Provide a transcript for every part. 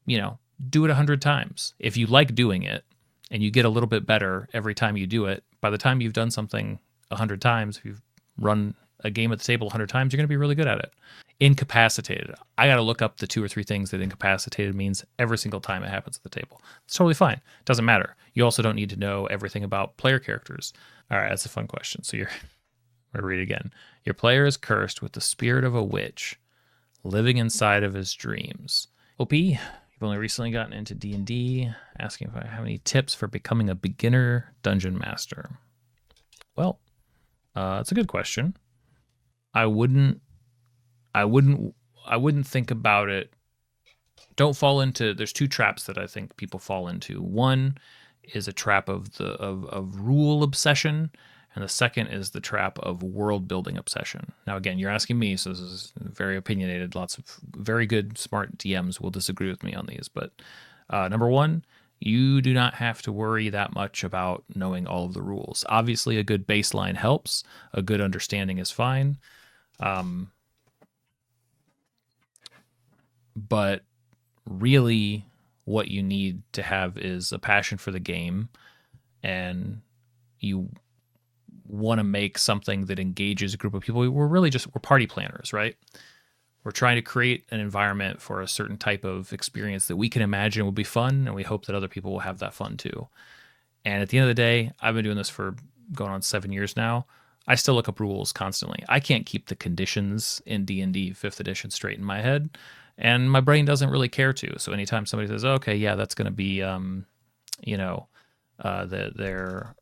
do it 100 times. If you like doing it and you get a little bit better every time you do it, by the time you've done something 100 times, if you've run a game at the table 100 times, you're going to be really good at it. Incapacitated. I got to look up the 2 or 3 things that incapacitated means every single time it happens at the table. It's totally fine. It doesn't matter. You also don't need to know everything about player characters. All right, that's a fun question. So I'm going to read it again. Your player is cursed with the spirit of a witch living inside of his dreams. OP, you've only recently gotten into D&D, asking if I have any tips for becoming a beginner dungeon master. Well, it's a good question. I wouldn't think about it. Don't fall into. There's 2 traps that I think people fall into. One is a trap of rule obsession, and the second is the trap of world building obsession. Now, again, you're asking me, so this is very opinionated. Lots of very good, smart DMs will disagree with me on these, but number one, you do not have to worry that much about knowing all of the rules. Obviously, a good baseline helps. A good understanding is fine. But really, what you need to have is a passion for the game, and you want to make something that engages a group of people. We're party planners, right? We're trying to create an environment for a certain type of experience that we can imagine will be fun, and we hope that other people will have that fun too. And at the end of the day, I've been doing this for going on 7 years now. I still look up rules constantly. I can't keep the conditions in D&D 5th edition straight in my head, and my brain doesn't really care to. So anytime somebody says, okay, yeah, that's going to be, they're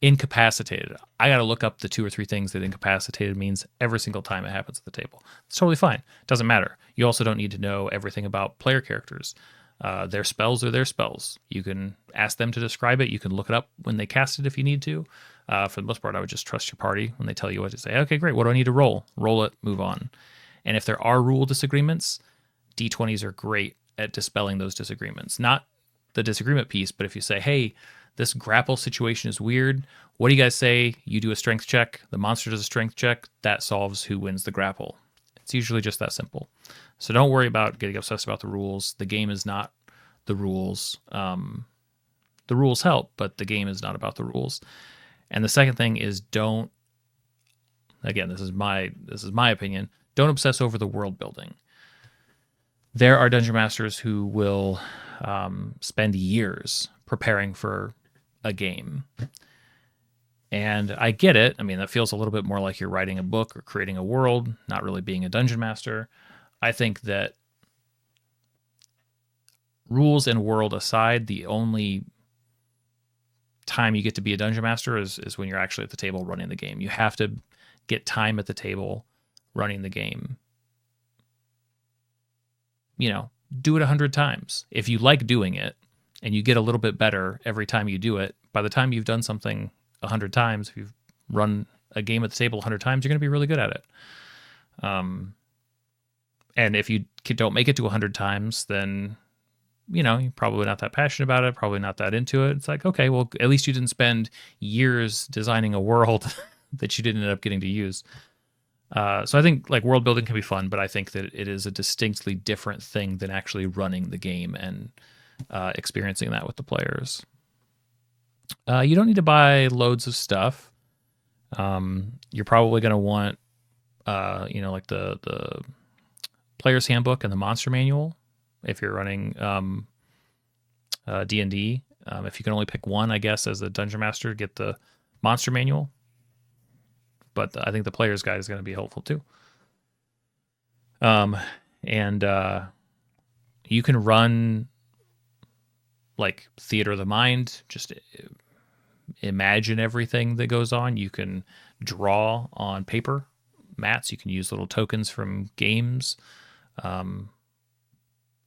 incapacitated, I got to look up the 2 or 3 things that incapacitated means every single time it happens at the table. It's totally fine. It doesn't matter. You also don't need to know everything about player characters. Their spells are their spells. You can ask them to describe it. You can look it up when they cast it if you need to. For the most part, I would just trust your party when they tell you what to say. Okay, great. What do I need to roll? Roll it, move on. And if there are rule disagreements, D20s are great at dispelling those disagreements. Not the disagreement piece, but if you say, hey, this grapple situation is weird. What do you guys say? You do a strength check. The monster does a strength check. That solves who wins the grapple. It's usually just that simple. So don't worry about getting obsessed about the rules. The game is not the rules. The rules help, but the game is not about the rules. And the second thing is don't, again, this is my opinion, don't obsess over the world building. There are dungeon masters who will spend years preparing for a game. And I get it. I mean, that feels a little bit more like you're writing a book or creating a world, not really being a dungeon master. I think that rules and world aside, the only time you get to be a dungeon master is when you're actually at the table running the game. You have to get time at the table running the game. Do it 100 times. If you like doing it and you get a little bit better every time you do it, by the time you've done something 100 times, if you've run a game at the table 100 times, you're going to be really good at it. And if you don't make it to 100 times, then, you're probably not that passionate about it, probably not that into it. It's like, okay, well, at least you didn't spend years designing a world that you didn't end up getting to use. So I think like world building can be fun, but I think that it is a distinctly different thing than actually running the game and experiencing that with the players. You don't need to buy loads of stuff. You're probably going to want, like the player's handbook and the monster manual if you're running D&D. If you can only pick one, I guess, as a dungeon master, get the monster manual. But I think the player's guide is going to be helpful too. And you can run like theater of the mind, just imagine everything that goes on. You can draw on paper mats. You can use little tokens from games.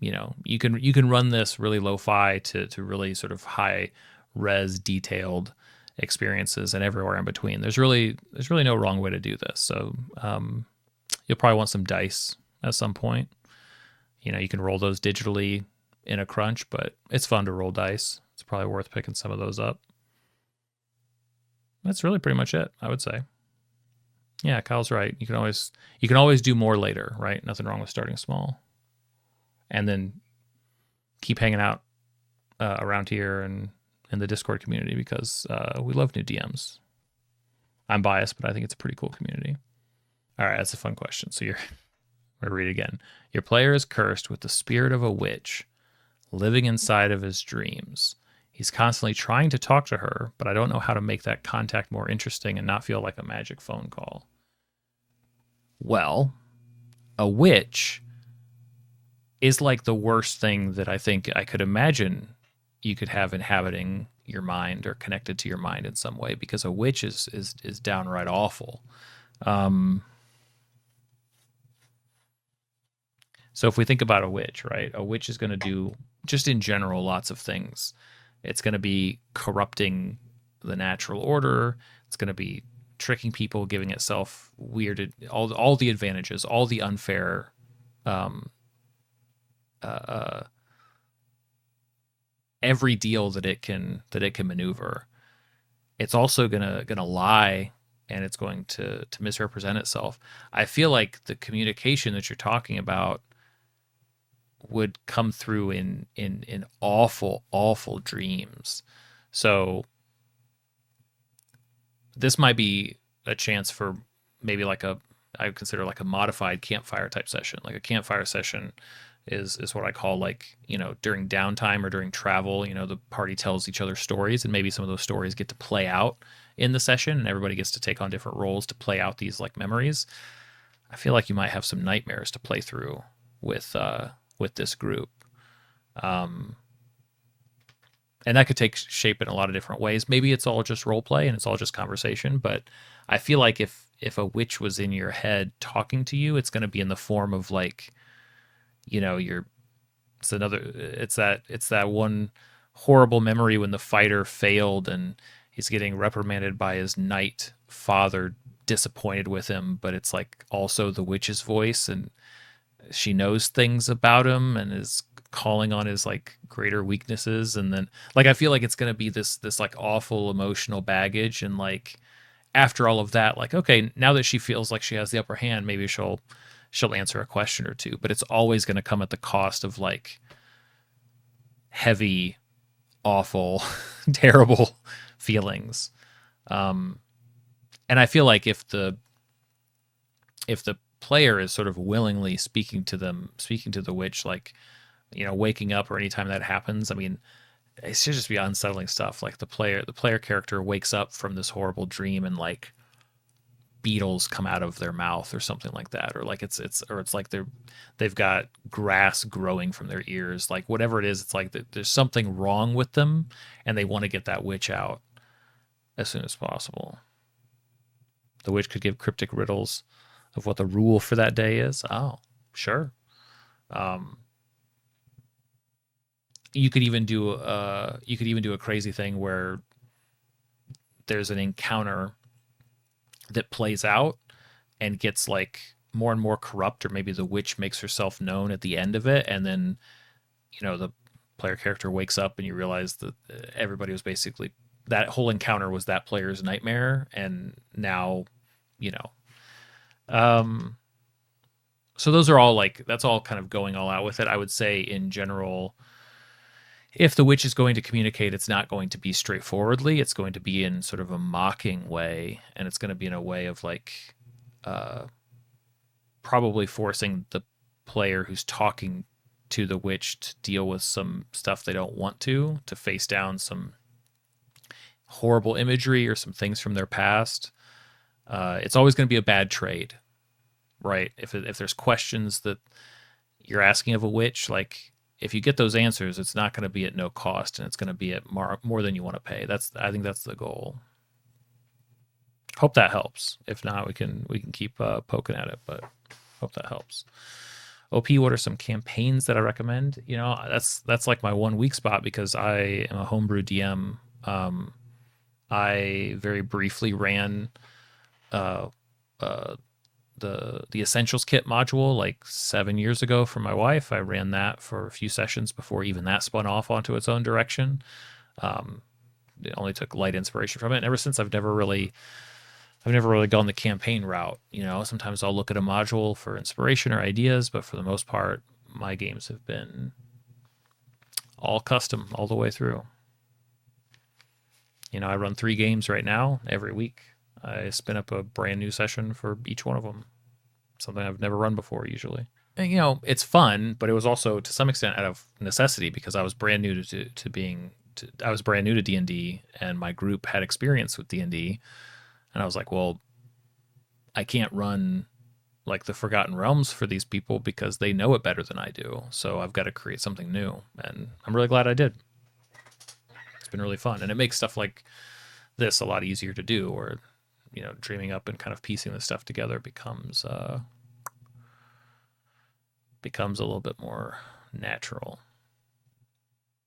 You can run this really lo-fi to really sort of high res detailed experiences and everywhere in between. There's really no wrong way to do this. So you'll probably want some dice at some point. You can roll those digitally in a crunch, but it's fun to roll dice. It's probably worth picking some of those up. That's really pretty much it, I would say. Yeah, Kyle's right. You can always do more later, right? Nothing wrong with starting small. and then keep hanging out around here and in the Discord community because we love new DMs. I'm biased, but I think it's a pretty cool community. All right, that's a fun question. So I'm gonna read it again. Your player is cursed with the spirit of a witch living inside of his dreams. He's constantly trying to talk to her, but I don't know how to make that contact more interesting and not feel like a magic phone call. Well, a witch is like the worst thing that I think I could imagine you could have inhabiting your mind or connected to your mind in some way, because a witch is downright awful. So if we think about a witch, right? A witch is going to do, just in general, lots of things. It's going to be corrupting the natural order. It's going to be tricking people, giving itself weird, all the advantages, all the unfair every deal that it can maneuver. It's also gonna lie, and it's going to misrepresent itself. I feel like the communication that you're talking about would come through in awful dreams. So this might be a chance for maybe I would consider like a modified campfire type session. Like a campfire session is what I call, like, during downtime or during travel, the party tells each other stories, and maybe some of those stories get to play out in the session, and everybody gets to take on different roles to play out these like memories. I feel like you might have some nightmares to play through with this group. And that could take shape in a lot of different ways. Maybe it's all just role play and it's all just conversation, but I feel like if a witch was in your head talking to you, it's going to be in the form of like, it's that one horrible memory when the fighter failed and he's getting reprimanded by his knight father, disappointed with him, but it's like also the witch's voice, and she knows things about him and is calling on his like greater weaknesses. And then like I feel like it's going to be this like awful emotional baggage, and like after all of that, like, okay, now that she feels like she has the upper hand, maybe she'll answer a question or two, but it's always going to come at the cost of like heavy, awful, terrible feelings. And I feel like if the player is sort of willingly speaking to the witch, like, waking up or anytime that happens, I mean, it should just be unsettling stuff. Like the player character wakes up from this horrible dream and like beetles come out of their mouth or something like that, or like it's like they've got grass growing from their ears, like whatever it is. It's like there's something wrong with them, and they want to get that witch out as soon as possible. The witch could give cryptic riddles of what the rule for that day is. Oh, sure. You could even do a crazy thing where there's an encounter that plays out and gets like more and more corrupt, or maybe the witch makes herself known at the end of it, and then the player character wakes up and you realize that everybody was basically, that whole encounter was that player's nightmare, and now so those are all like, that's all kind of going all out with it. I would say in general, if the witch is going to communicate, it's not going to be straightforwardly. It's going to be in sort of a mocking way, and it's going to be in a way of like probably forcing the player who's talking to the witch to deal with some stuff they don't want to face down some horrible imagery or some things from their past. It's always going to be a bad trade, right? If there's questions that you're asking of a witch, like, if you get those answers, it's not going to be at no cost, and it's going to be at more than you want to pay. I think that's the goal. Hope that helps. If not, we can keep poking at it, but hope that helps. OP, what are some campaigns that I recommend? That's like my 1 weak spot, because I am a homebrew DM. I very briefly ran the Essentials Kit module like 7 years ago for my wife. I ran that for a few sessions before even that spun off onto its own direction. It only took light inspiration from it. And ever since, I've never really gone the campaign route. Sometimes I'll look at a module for inspiration or ideas, but for the most part, my games have been all custom all the way through. You know, I run 3 games right now every week. I spin up a brand new session for each one of them. Something I've never run before usually. And, you know, it's fun, but it was also to some extent out of necessity because I was brand new I was brand new to D&D, and my group had experience with D&D, and I was like, well, I can't run like the Forgotten Realms for these people because they know it better than I do. So I've got to create something new, and I'm really glad I did. It's been really fun, and it makes stuff like this a lot easier to do, or, you know, dreaming up and kind of piecing this stuff together becomes a little bit more natural.